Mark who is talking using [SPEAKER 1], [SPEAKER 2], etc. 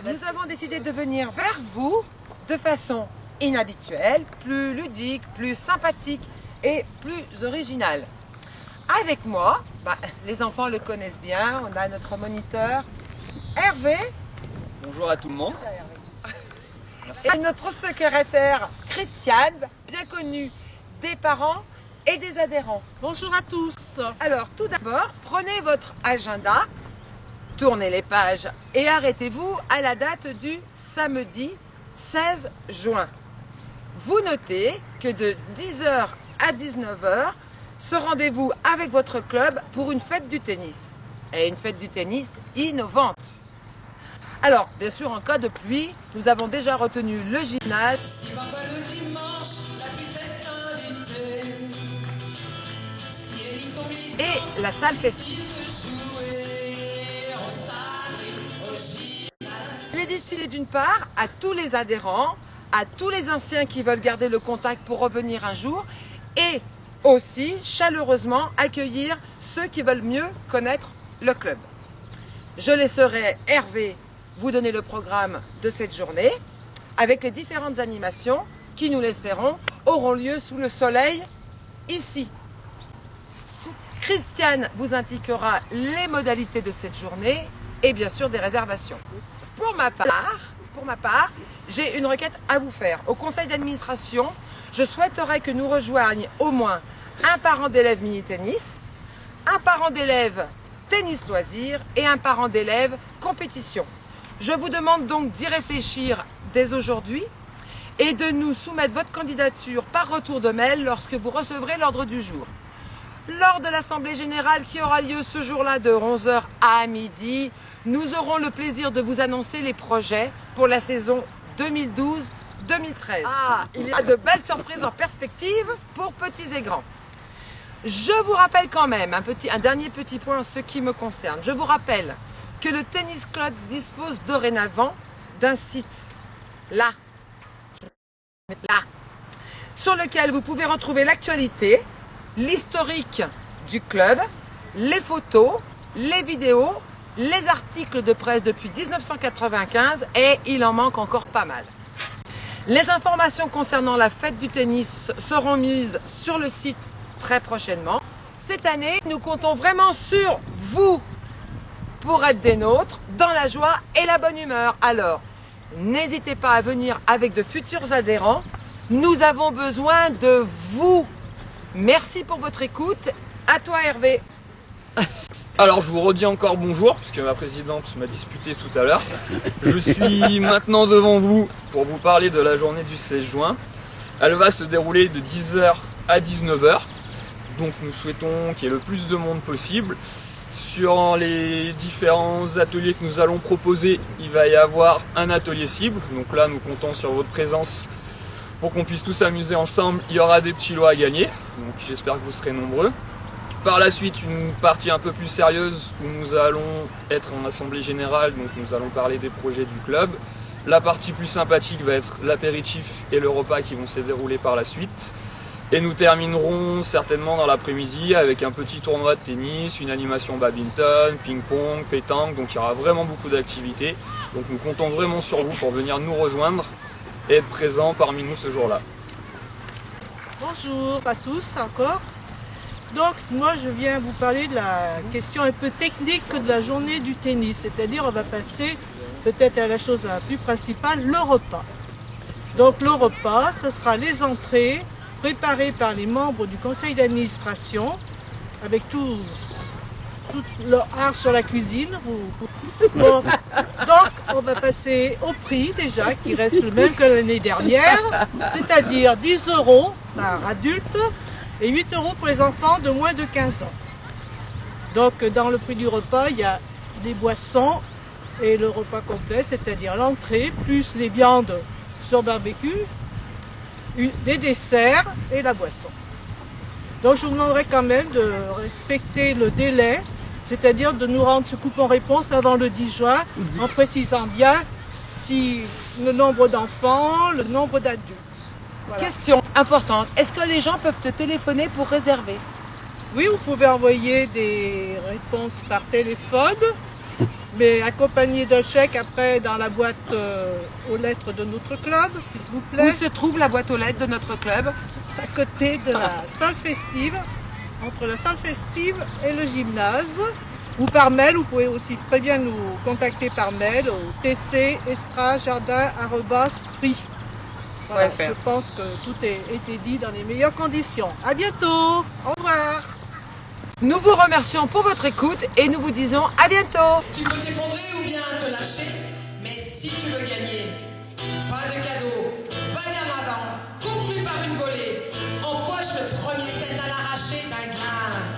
[SPEAKER 1] Nous avons décidé de venir vers vous de façon inhabituelle, plus ludique, plus sympathique et plus originale. Avec moi, les enfants le connaissent bien, on a notre moniteur Hervé.
[SPEAKER 2] Bonjour à tout le monde.
[SPEAKER 1] Merci. Et notre secrétaire Christiane, bien connue des parents et des adhérents.
[SPEAKER 3] Bonjour à tous.
[SPEAKER 1] Alors tout d'abord, prenez votre agenda, tournez les pages et arrêtez-vous à la date du samedi 16 juin. Vous notez que de 10h à 19h, ce rendez-vous avec votre club pour une fête du tennis. Et une fête du tennis innovante. Alors, bien sûr, en cas de pluie, nous avons déjà retenu le gymnase et la salle festive. Il est destiné d'une part à tous les adhérents, à tous les anciens qui veulent garder le contact pour revenir un jour et aussi chaleureusement accueillir ceux qui veulent mieux connaître le club. Je laisserai Hervé vous donner le programme de cette journée avec les différentes animations qui, nous l'espérons, auront lieu sous le soleil ici. Christiane vous indiquera les modalités de cette journée et bien sûr des réservations. Pour ma part, j'ai une requête à vous faire. Au conseil d'administration, je souhaiterais que nous rejoignent au moins un parent d'élève mini-tennis, un parent d'élève tennis loisirs et un parent d'élève compétition. Je vous demande donc d'y réfléchir dès aujourd'hui et de nous soumettre votre candidature par retour de mail lorsque vous recevrez l'ordre du jour. Lors de l'Assemblée Générale qui aura lieu ce jour-là de 11h à midi, nous aurons le plaisir de vous annoncer les projets pour la saison 2012-2013. Il y a de belles surprises en perspective pour petits et grands. Je vous rappelle quand même un dernier petit point en ce qui me concerne. Je vous rappelle que le Tennis Club dispose dorénavant d'un site, là, sur lequel vous pouvez retrouver l'actualité, l'historique du club, les photos, les vidéos, les articles de presse depuis 1995 et il en manque encore pas mal. Les informations concernant la fête du tennis seront mises sur le site très prochainement. Cette année, nous comptons vraiment sur vous pour être des nôtres dans la joie et la bonne humeur. Alors, n'hésitez pas à venir avec de futurs adhérents. Nous avons besoin de vous. Merci pour votre écoute. À toi Hervé.
[SPEAKER 2] Alors je vous redis encore bonjour, puisque ma présidente m'a disputé tout à l'heure. Je suis maintenant devant vous pour vous parler de la journée du 16 juin. Elle va se dérouler de 10h à 19h. Donc nous souhaitons qu'il y ait le plus de monde possible. Sur les différents ateliers que nous allons proposer, il va y avoir un atelier cible. Donc là, nous comptons sur votre présence pour qu'on puisse tous s'amuser ensemble. Il y aura des petits lots à gagner. Donc j'espère que vous serez nombreux. Par la suite, une partie un peu plus sérieuse où nous allons être en assemblée générale. Donc nous allons parler des projets du club. La partie plus sympathique va être l'apéritif et le repas qui vont se dérouler par la suite. Et nous terminerons certainement dans l'après-midi avec un petit tournoi de tennis, une animation badminton, ping-pong, pétanque. Donc il y aura vraiment beaucoup d'activités. Donc nous comptons vraiment sur vous pour venir nous rejoindre et être présents parmi nous ce jour-là.
[SPEAKER 3] Bonjour à tous encore. Donc moi je viens vous parler de la question un peu technique de la journée du tennis. C'est-à-dire on va passer peut-être à la chose la plus principale, le repas. Donc le repas, ce sera les entrées préparé par les membres du conseil d'administration, avec tout leur art sur la cuisine. Bon, donc, on va passer au prix déjà, qui reste le même que l'année dernière, c'est-à-dire 10 € par adulte et 8 € pour les enfants de moins de 15 ans. Donc, dans le prix du repas, il y a des boissons et le repas complet, c'est-à-dire l'entrée, plus les viandes sur barbecue, des desserts et la boisson. Donc je vous demanderai quand même de respecter le délai, c'est-à-dire de nous rendre ce coupon-réponse avant le 10 juin, en précisant bien si le nombre d'enfants, le nombre d'adultes. Voilà.
[SPEAKER 1] Question importante, est-ce que les gens peuvent te téléphoner pour réserver?
[SPEAKER 3] Oui, vous pouvez envoyer des réponses par téléphone mais accompagné d'un chèque après dans la boîte aux lettres de notre club, s'il vous plaît.
[SPEAKER 1] Où se trouve la boîte aux lettres de notre club?
[SPEAKER 3] À côté de la salle festive, entre la salle festive et le gymnase. Ou par mail, vous pouvez aussi très bien nous contacter par mail au tcestrajardin@free. Voilà, je pense que tout a été dit dans les meilleures conditions. À bientôt. Au revoir.
[SPEAKER 1] Nous vous remercions pour votre écoute et nous vous disons à bientôt.
[SPEAKER 4] Tu peux t'effondrer ou bien te lâcher, mais si tu veux gagner, pas de cadeau, va vers l'avant, conclu par une volée, empoche le premier cent à l'arraché d'un grain.